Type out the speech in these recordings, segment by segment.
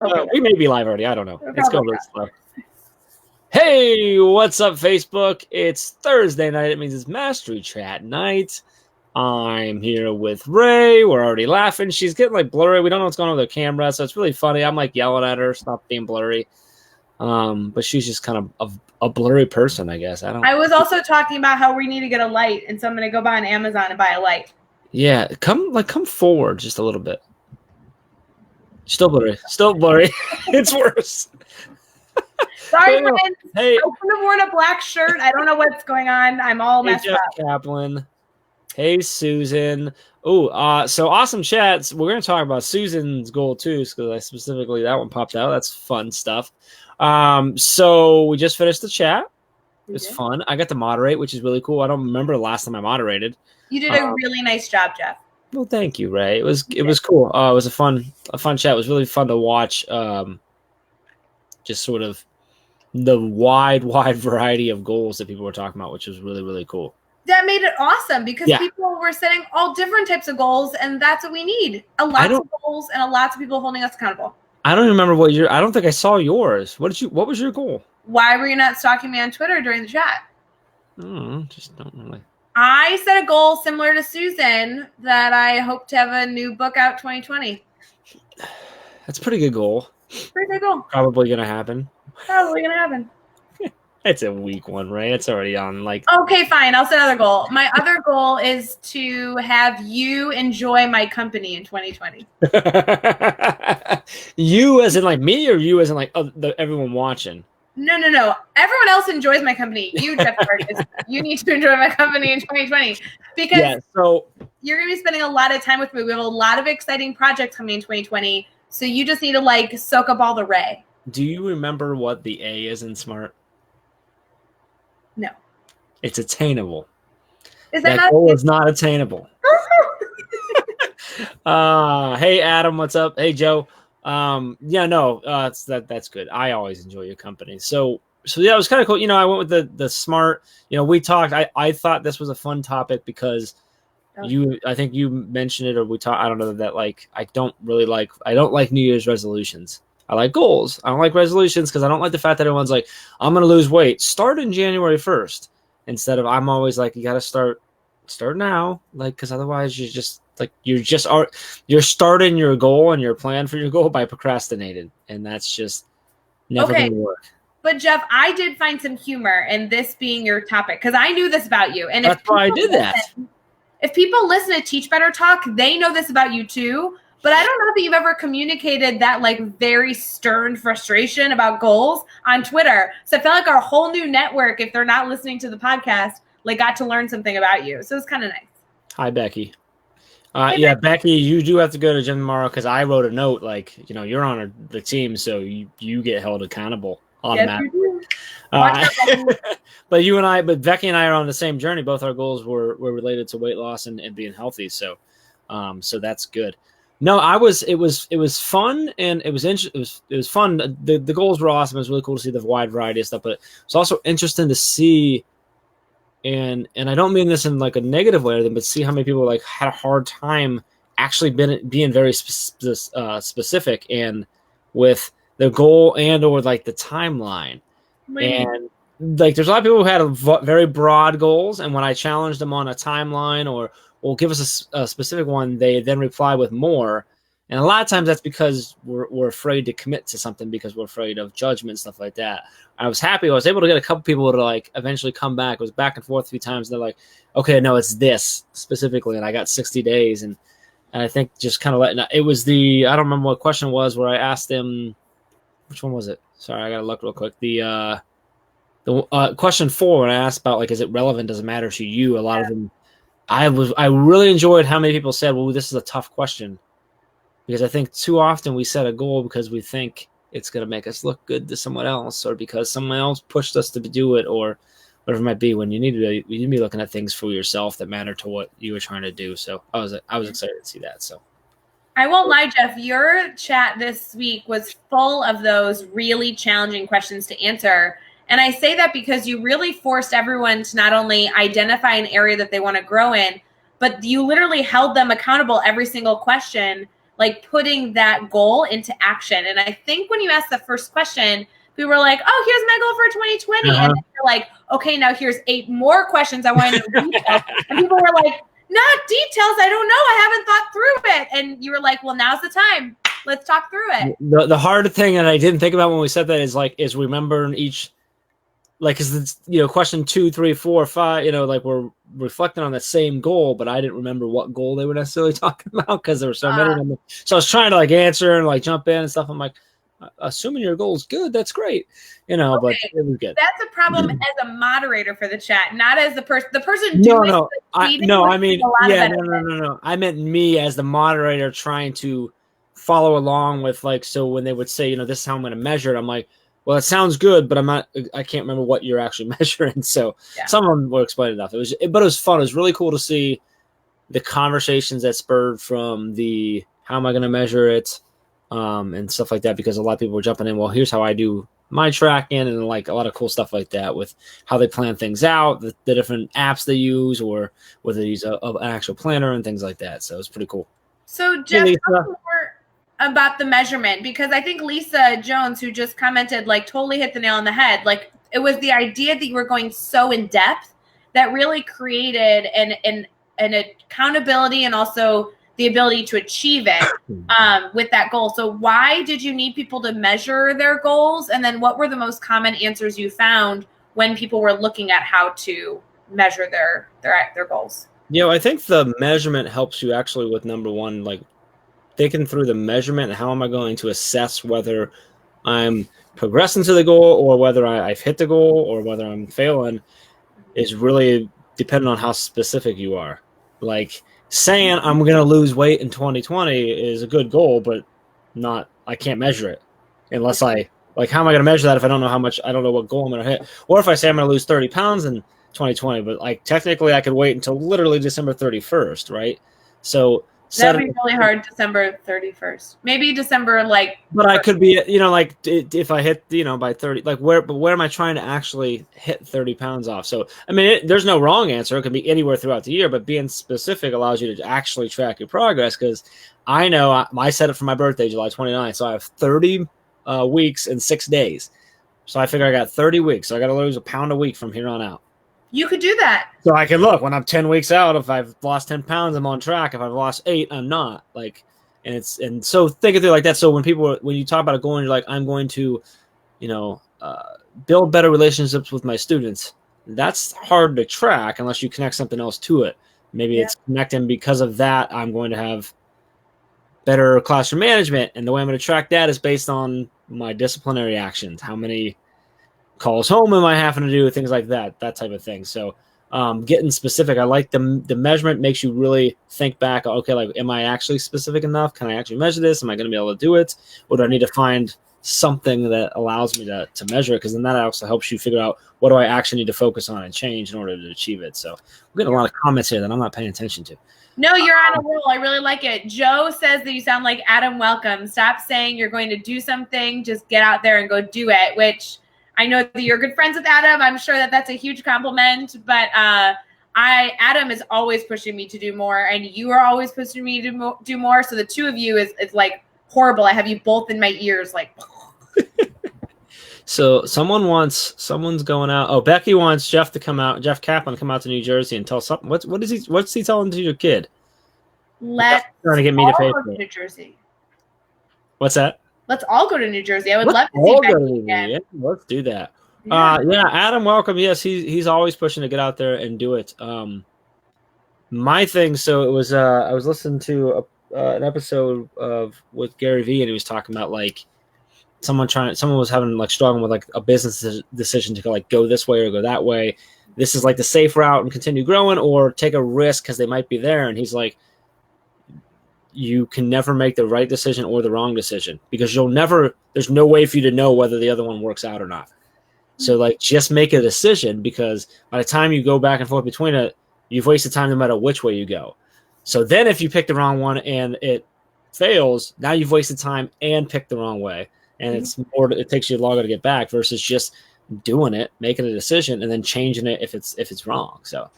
Okay. We may be live already. I don't know. We're It's going probably really slow. Hey, what's up, Facebook? It's Thursday night. It means it's Mastery Chat night. I'm here with Ray. We're already laughing. She's getting like blurry. We don't know what's going on with her camera, so it's really funny. I'm like yelling at her, stop being blurry. But she's just kind of a blurry person, I guess. I was also talking about how we need to get a light, and so I'm gonna go buy on Amazon and buy a light. Yeah, come forward just a little bit. Still blurry. It's worse. Sorry, friends. Hey, I could have worn a black shirt. I don't know what's going on. I'm all messed Jeff up. Kaplan. Hey, Susan. Oh, so awesome chats. We're going to talk about Susan's goal too, because I specifically, that one popped out. That's fun stuff. So we just finished the chat. It was fun. I got to moderate, which is really cool. I don't remember the last time I moderated. You did a really nice job, Jeff. Well, thank you, Ray. It was cool. It was a fun chat. It was really fun to watch. Just sort of the wide variety of goals that people were talking about, which was really, really cool. That made it awesome because people were setting all different types of goals, and that's what we need. Lots of goals and lots of people holding us accountable. I don't remember I don't think I saw yours. What was your goal? Why were you not stalking me on Twitter during the chat? Just don't really. I set a goal similar to Susan that I hope to have a new book out 2020. That's a pretty good goal. Pretty good goal. Probably going to happen. It's a weak one, right? It's already on Okay, fine. I'll set another goal. My other goal is to have you enjoy my company in 2020. You as in like me, or you as in like everyone watching? No. Everyone else enjoys my company. You, Jeff Gargas, you need to enjoy my company in 2020 because you're going to be spending a lot of time with me. We have a lot of exciting projects coming in 2020, so you just need to soak up all the Ray. Do you remember what the A is in SMART? No. It's attainable. Is that goal is not attainable. Hey Adam, what's up? Hey Joe. That's good. I always enjoy your company. So yeah, it was kind of cool. I went with the SMART. We talked. I thought this was a fun topic because I think you mentioned it, or we talked. I don't know that I don't like New Year's resolutions. I like goals. I don't like resolutions because I don't like the fact that everyone's like, I'm going to lose weight. Start in January 1st. Instead of, I'm always like, you got to start now. Because otherwise you're starting your goal and your plan for your goal by procrastinating. And that's just never going to work. But Jeff, I did find some humor in this being your topic because I knew this about you. And that's why I did that. If people listen to Teach Better Talk, they know this about you too. But I don't know that you've ever communicated that very stern frustration about goals on Twitter. So I feel like our whole new network, if they're not listening to the podcast, got to learn something about you. So it's kind of nice. Hi, Becky. Becky, you do have to go to gym tomorrow because I wrote a note you're on the team, so you get held accountable automatically. Yes, But Becky and I are on the same journey. Both our goals were related to weight loss and being healthy. So that's good. No, it was fun, and it was fun. The goals were awesome. It was really cool to see the wide variety of stuff, but it's also interesting to see, and I don't mean this in a negative way, but see how many people had a hard time actually being very specific and with the goal and or the timeline. And there's a lot of people who had very broad goals, and when I challenged them on a timeline or give us a specific one, they then reply with more. And a lot of times that's because we're afraid to commit to something because we're afraid of judgment, stuff like that. I was happy. I was able to get a couple people to eventually come back. It was back and forth a few times. And they're like, okay, no, it's this specifically. And I got 60 days. And I think just kind of it was I don't remember what question it was where I asked them, which one was it? Sorry, I got to look real quick. The question 4, when I asked about is it relevant? Does it matter to you? A lot of them, I really enjoyed how many people said, well, this is a tough question, because I think too often we set a goal because we think it's going to make us look good to someone else, or because someone else pushed us to do it, or whatever it might be, when you need to be looking at things for yourself that matter to what you were trying to do. So I was excited to see that. So I won't lie, Jeff, your chat this week was full of those really challenging questions to answer. And I say that because you really forced everyone to not only identify an area that they want to grow in, but you literally held them accountable every single question. like putting that goal into action. And I think when you asked the first question, we were like, oh, here's my goal for 2020. And then you're like, okay, now here's 8 more questions I want to know details. And people were like, not details. I don't know. I haven't thought through it. And you were like, well, now's the time. Let's talk through it. The hard thing that I didn't think about when we said that is remembering each, like, because it's, question 2, 3, 4, 5, like we're reflecting on the same goal, but I didn't remember what goal they were necessarily talking about because there were so many of them. So I was trying to like answer and like jump in and stuff. I'm like, assuming your goal is good, that's great, okay. But it was good. That's a problem as a moderator for the chat, not as the person. The person doing no. I meant me as the moderator trying to follow along with, like, so when they would say, this is how I'm going to measure it, I'm like, well, it sounds good, but I can't remember what you're actually measuring. So some of them will explain enough. But it was fun. It was really cool to see the conversations that spurred from the how am I going to measure it, and stuff like that, because a lot of people were jumping in. Well, here's how I do my tracking, and like a lot of cool stuff like that with how they plan things out, the different apps they use, or whether they use an actual planner and things like that. So it was pretty cool. So Jeff, talk more about the measurement, because I think Lisa Jones, who just commented, like totally hit the nail on the head. Like it was the idea that you were going so in depth that really created an accountability and also the ability to achieve it with that goal. So why did you need people to measure their goals? And then what were the most common answers you found when people were looking at how to measure their goals? I think the measurement helps you actually with number one, like thinking through the measurement and how am I going to assess whether I'm progressing to the goal or whether I've hit the goal or whether I'm failing is really dependent on how specific you are. Like saying I'm going to lose weight in 2020 is a good goal, but I can't measure it unless how am I going to measure that if I don't know what goal I'm going to hit? Or if I say I'm going to lose 30 pounds in 2020, but like technically I could wait until literally December 31st, right? So that'd be really hard, December 31st. Maybe December, But I could be, if I hit, by 30, but where am I trying to actually hit 30 pounds off? So, I mean, there's no wrong answer. It could be anywhere throughout the year, but being specific allows you to actually track your progress, because I know I set it for my birthday, July 29th, so I have 30 weeks and 6 days. So I figure I got 30 weeks, so I got to lose a pound a week from here on out. You could do that. So I can look when I'm 10 weeks out. If I've lost 10 pounds, I'm on track. If I've lost 8, I'm not. And so think of it like that. So when you talk about a goal and you're like, I'm going to, build better relationships with my students, that's hard to track unless you connect something else to it. Maybe it's connecting because of that. I'm going to have better classroom management. And the way I'm going to track that is based on my disciplinary actions. How many calls home am I having to do, things like that type of thing. So getting specific, I like the measurement makes you really think back. Okay, like, am I actually specific enough? Can I actually measure this? Am I going to be able to do it? Or do I need to find something that allows me to measure it? Because then that also helps you figure out what do I actually need to focus on and change in order to achieve it. So we're getting a lot of comments here that I'm not paying attention to. No, you're on a roll. I really like it. Joe says that you sound like Adam Welcome. Stop saying you're going to do something. Just get out there and go do it, which I know that you're good friends with Adam. I'm sure that that's a huge compliment, but Adam is always pushing me to do more, and you are always pushing me to do more. So the two of you is like horrible. I have you both in my ears, like. So someone's going out. Oh, Becky wants Jeff Kaplan to come out to New Jersey and tell something. What's he telling to your kid? Let's trying to get me to pay all for go it. to New Jersey. What's that? Let's all go to New Jersey. I would love to see Becky again. Yeah, let's do that. Yeah, Adam, welcome. Yes, he's always pushing to get out there and do it. My thing. So it was. I was listening to an episode with Gary Vee, and he was talking about like someone was having like struggling with like a business decision to like go this way or go that way. This is like the safe route and continue growing, or take a risk because they might be there. And he's like, you can never make the right decision or the wrong decision, because there's no way for you to know whether the other one works out or not. So like, just make a decision, because by the time you go back and forth between it, you've wasted time no matter which way you go. So then if you pick the wrong one and it fails, now you've wasted time and picked the wrong way. And it takes you longer to get back versus just doing it, making a decision, and then changing it if it's wrong. So,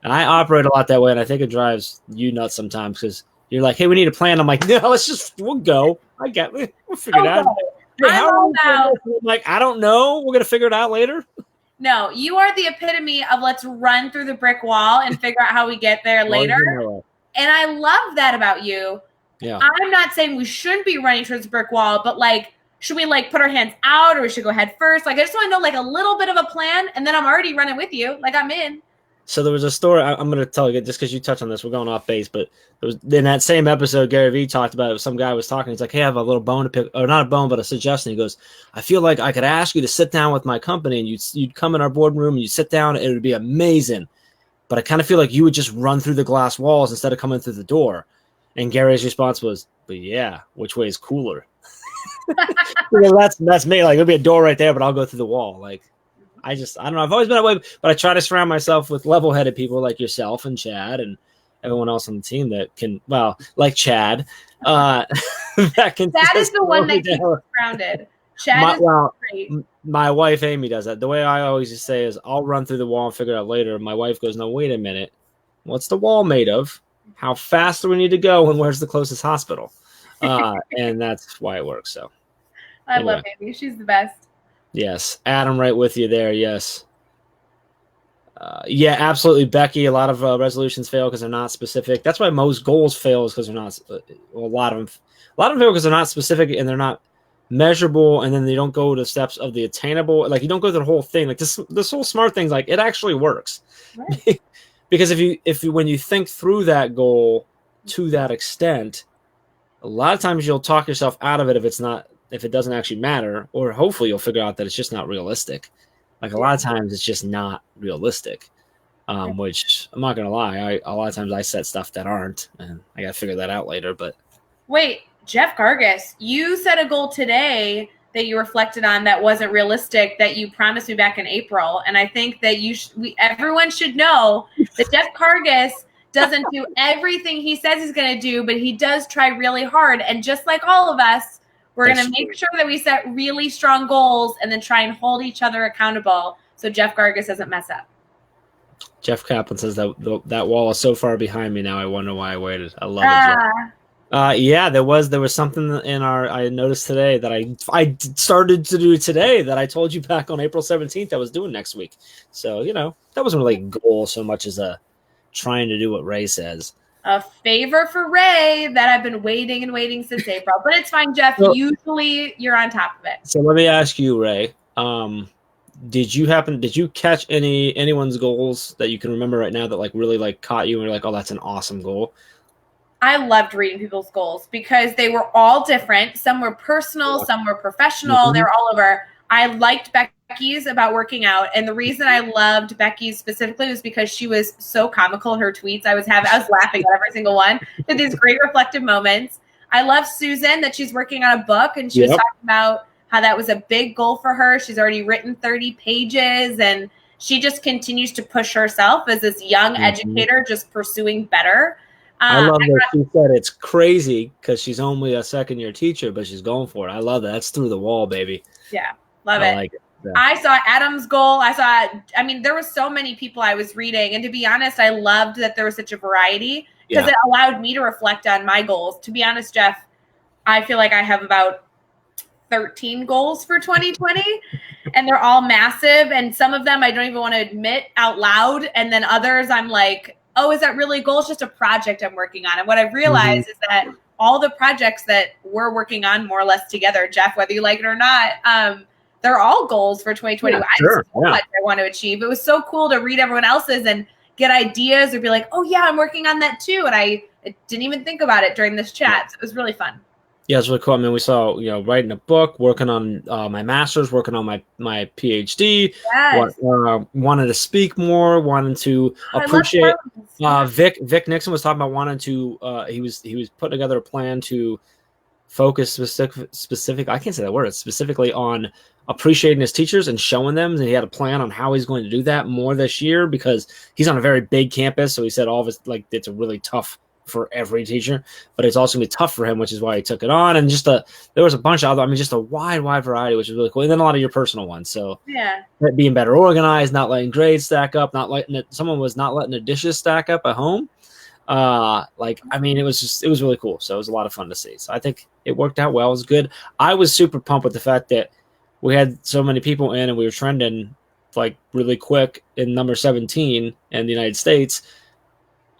and I operate a lot that way, and I think it drives you nuts sometimes, because you're like, hey, we need a plan. I'm like, no, we'll go. We'll figure it out. Hey, I'm like, I don't know. We're gonna figure it out later. No, you are the epitome of let's run through the brick wall and figure out how we get there later. And I love that about you. Yeah. I'm not saying we shouldn't be running towards the brick wall, but like, should we like put our hands out or we should go head first? Like, I just want to know like a little bit of a plan, and then I'm already running with you. Like, I'm in. So there was a story I'm going to tell you just because you touched on this. We're going off base, but it was in that same episode Gary Vee talked about it. Some guy was talking. He's like, hey, I have a little bone to pick, or not a bone, but a suggestion. He goes, I feel like I could ask you to sit down with my company and you'd come in our boardroom and you'd sit down. It would be amazing. But I kind of feel like you would just run through the glass walls instead of coming through the door. And Gary's response was, but yeah, which way is cooler? That's me. Like, there'll be a door right there, but I'll go through the wall. Like, I don't know. I've always been that way, but I try to surround myself with level-headed people like yourself and Chad and everyone else on the team that can, well, like Chad, that can. That is the one that keeps us grounded. Chad is great. My wife Amy does that. The way I always just say is, I'll run through the wall and figure it out later. My wife goes, no, wait a minute. What's the wall made of? How fast do we need to go? And where's the closest hospital? And that's why it works. So I love Amy. She's the best. Yes. Adam, right with you there. Yes. Yeah, absolutely. Becky, a lot of resolutions fail because they're not specific. That's why most goals fail, is because they're not. A lot of them fail because they're not specific and they're not measurable, and then they don't go to the steps of the attainable. Like, you don't go through the whole thing. Like this whole SMART thing's like, it actually works. Right. Because if you when you think through that goal to that extent, a lot of times you'll talk yourself out of it if it doesn't actually matter, or hopefully you'll figure out that it's just not realistic. Like, a lot of times it's just not realistic, which I'm not going to lie. A lot of times I set stuff that aren't, and I got to figure that out later. But wait, Jeff Gargas, you set a goal today that you reflected on that wasn't realistic, that you promised me back in April. And I think that everyone should know that Jeff Gargas doesn't do everything he says he's going to do, but he does try really hard. And just like all of us, we're going to make sure that we set really strong goals and then try and hold each other accountable so Jeff Gargas doesn't mess up. Jeff Kaplan says that wall is so far behind me now. I wonder why I waited. I love it, Jeff. Yeah, there was something I noticed today that I started to do today that I told you back on April 17th I was doing next week. So, that wasn't really a goal so much as trying to do what Ray says. A favor for Ray that I've been waiting since April, but it's fine, Jeff. Well, usually you're on top of it. So let me ask you, Ray, did you catch anyone's goals that you can remember right now that like really like caught you and you're like, oh, that's an awesome goal? I loved reading people's goals because they were all different. Some were personal, some were professional. Mm-hmm. They were all over. I liked Becky's about working out. And the reason I loved Becky's specifically was because she was so comical in her tweets. I was laughing at every single one. Did these great reflective moments. I love Susan, that she's working on a book, and she was talking about how that was a big goal for her. She's already written 30 pages, and she just continues to push herself as this young educator, just pursuing better. I love that she said it's crazy because she's only a second-year teacher, but she's going for it. I love that. That's through the wall, baby. Yeah, love it. Like it. Yeah. I saw Adam's goal. There were so many people I was reading. And to be honest, I loved that there was such a variety because it allowed me to reflect on my goals. To be honest, Jeff, I feel like I have about 13 goals for 2020 and they're all massive. And some of them I don't even want to admit out loud. And then others I'm like, oh, is that really a goal? It's just a project I'm working on. And what I've realized is that all the projects that we're working on more or less together, Jeff, whether you like it or not, they're all goals for 2020. I want to achieve. It was so cool to read everyone else's and get ideas or be like, oh yeah, I'm working on that too. And I didn't even think about it during this chat. So it was really fun. Yeah, it's really cool. I mean, we saw, writing a book, working on my master's, working on my PhD, wanted to speak more, wanted to appreciate. Vic Nixon was talking about wanting to. He was putting together a plan to focus specific. I can't say that word. It's specifically on appreciating his teachers and showing them. And he had a plan on how he's going to do that more this year because he's on a very big campus. So he said all of his it's a really tough for every teacher, but it's also gonna be tough for him, which is why he took it on. And there was a bunch of other, just a wide variety, which is really cool. And then a lot of your personal ones. So being better organized, not letting grades stack up, someone was not letting their dishes stack up at home. It was really cool. So it was a lot of fun to see. So I think it worked out well. It was good. I was super pumped with the fact that we had so many people in and we were trending like really quick in number 17 in the United States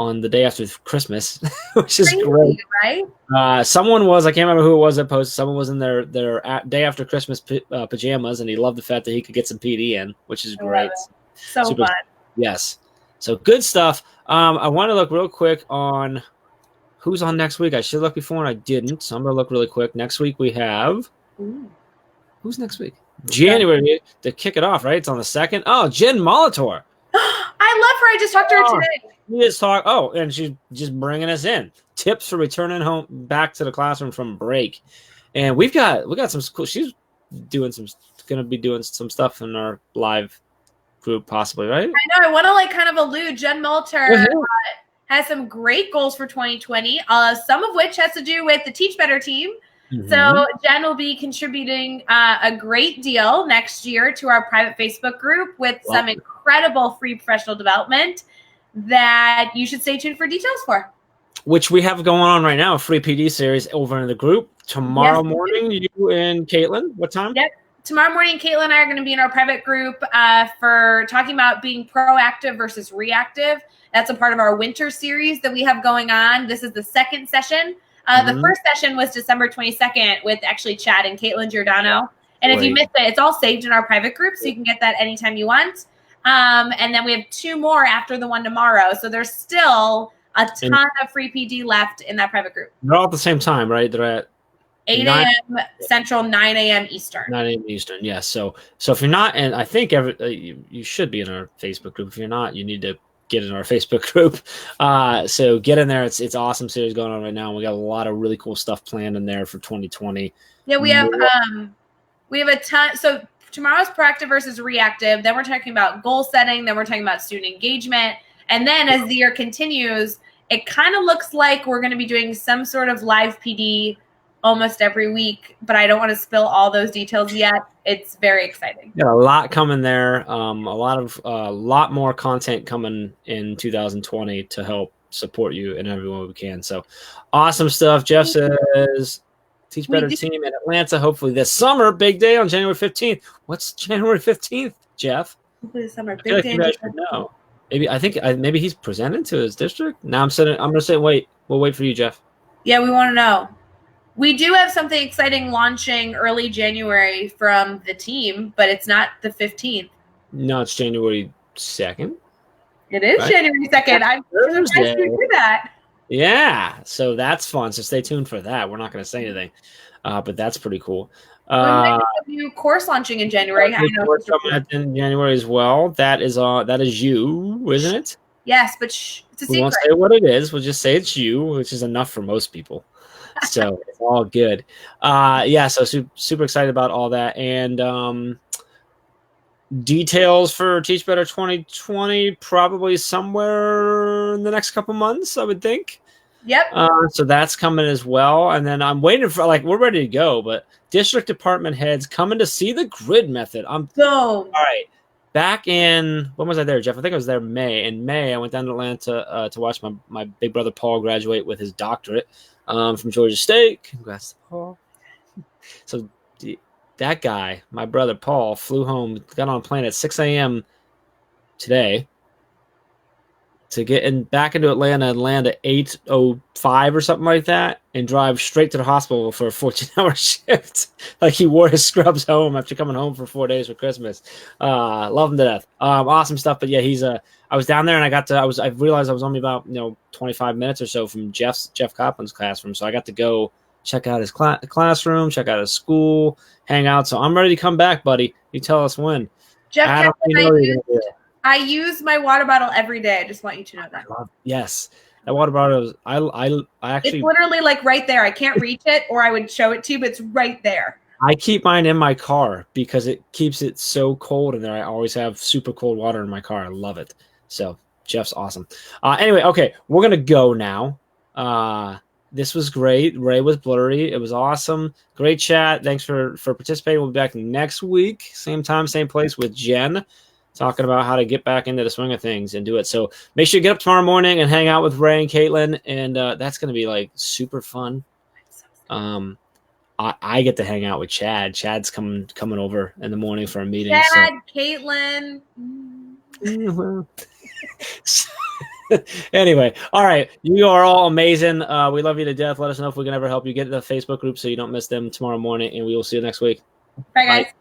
on the day after Christmas, which is Crazy, great. right? Someone was, I can't remember who it was that posted, someone was in their day after Christmas pajamas, and he loved the fact that he could get some PD in, which is great. So super fun. Yes. So good stuff. I want to look real quick on who's on next week. I should look before and I didn't. So I'm going to look really quick. Next week we have... Who's next week? January to kick it off, right? It's on the 2nd. Oh, Jen Molitor. I love her. I just talked to her today. We just talk. Oh, and she's just bringing us in tips for returning home back to the classroom from break. And we got some cool. She's going to be doing some stuff in our live group, possibly, right? I know. I want to like kind of allude. Jen Molter has some great goals for 2020. Some of which has to do with the Teach Better team. Mm-hmm. So Jen will be contributing a great deal next year to our private Facebook group with some incredible free professional development that you should stay tuned for details for. Which we have going on right now, a free PD series over in the group. Tomorrow morning, you and Caitlin, what time? Yep. Tomorrow morning, Caitlin and I are going to be in our private group for talking about being proactive versus reactive. That's a part of our winter series that we have going on. This is the second session. The first session was December 22nd with actually Chad and Caitlin Giordano. And if you missed it, it's all saved in our private group, so you can get that anytime you want. And then we have 2 more after the one tomorrow. So there's still a ton of free PD left in that private group. They're all at the same time, right? They're at 8 a.m. Central, 9 a.m. Eastern. 9 a.m. Eastern, yes. So if you're not, and I think you should be in our Facebook group. If you're not, you need to get in our Facebook group. So get in there. It's awesome series going on right now. We got a lot of really cool stuff planned in there for 2020. Yeah, we have a ton. So tomorrow's proactive versus reactive. Then we're talking about goal setting. Then we're talking about student engagement. And then as the year continues, it kind of looks like we're going to be doing some sort of live PD almost every week, but I don't want to spill all those details yet. It's very exciting. Got a lot coming there. A lot more content coming in 2020 to help support you in every way we can. So awesome stuff. Jeff says, Teach Better team in Atlanta, hopefully this summer. Big day on January 15th. What's January 15th, Jeff? Hopefully this summer. Big day. You guys should know. Maybe he's presented to his district. Now I'm going to say, wait. We'll wait for you, Jeff. Yeah, we want to know. We do have something exciting launching early January from the team, but it's not the 15th. No, it's January 2nd. It is right? January 2nd. I'm surprised you do that. Yeah, so that's fun. So stay tuned for that. We're not going to say anything, but that's pretty cool. We might have a new course launching in January. Course coming in January as well. That is you, isn't it? Yes, but it's a secret. We won't say what it is. We'll just say it's you, which is enough for most people. So it's all good. So super excited about all that. And details for Teach Better 2020 probably somewhere in the next couple months, I would think. Yep. So that's coming as well. And then I'm waiting for, we're ready to go, but district department heads coming to see the grid method. All right. Back in, when was I there, Jeff? I think I was there in May. I went down to Atlanta to watch my big brother Paul graduate with his doctorate from Georgia State. Congrats to Paul. So that guy, my brother Paul, flew home, got on a plane at 6 a.m. today to get back into Atlanta at 8:05 or something like that, and drive straight to the hospital for a 14-hour shift. He wore his scrubs home after coming home for 4 days for Christmas. Love him to death. Awesome stuff. But yeah, I was down there and I realized I was only about 25 minutes or so from Jeff Copland's classroom, so I got to go check out his classroom, check out his school, hang out. So I'm ready to come back, buddy. You tell us when. Jeff, I use my water bottle every day. I just want you to know that. Yes. That water bottle is, I actually. It's literally right there. I can't reach it, or I would show it to you, but it's right there. I keep mine in my car because it keeps it so cold in there. I always have super cold water in my car. I love it. So Jeff's awesome. Anyway, okay, we're going to go now. This was great. Ray was blurry. It was awesome. Great chat. Thanks for participating. We'll be back next week. Same time, same place with Jen. talking about how to get back into the swing of things and do it. So make sure you get up tomorrow morning and hang out with Ray and Caitlin, and that's going to be like super fun. I get to hang out with Chad. Chad's coming over in the morning for a meeting. Chad, so. Caitlin. Anyway, all right. You are all amazing. We love you to death. Let us know if we can ever help you get to the Facebook group so you don't miss them tomorrow morning, and we will see you next week. Bye, guys. Bye.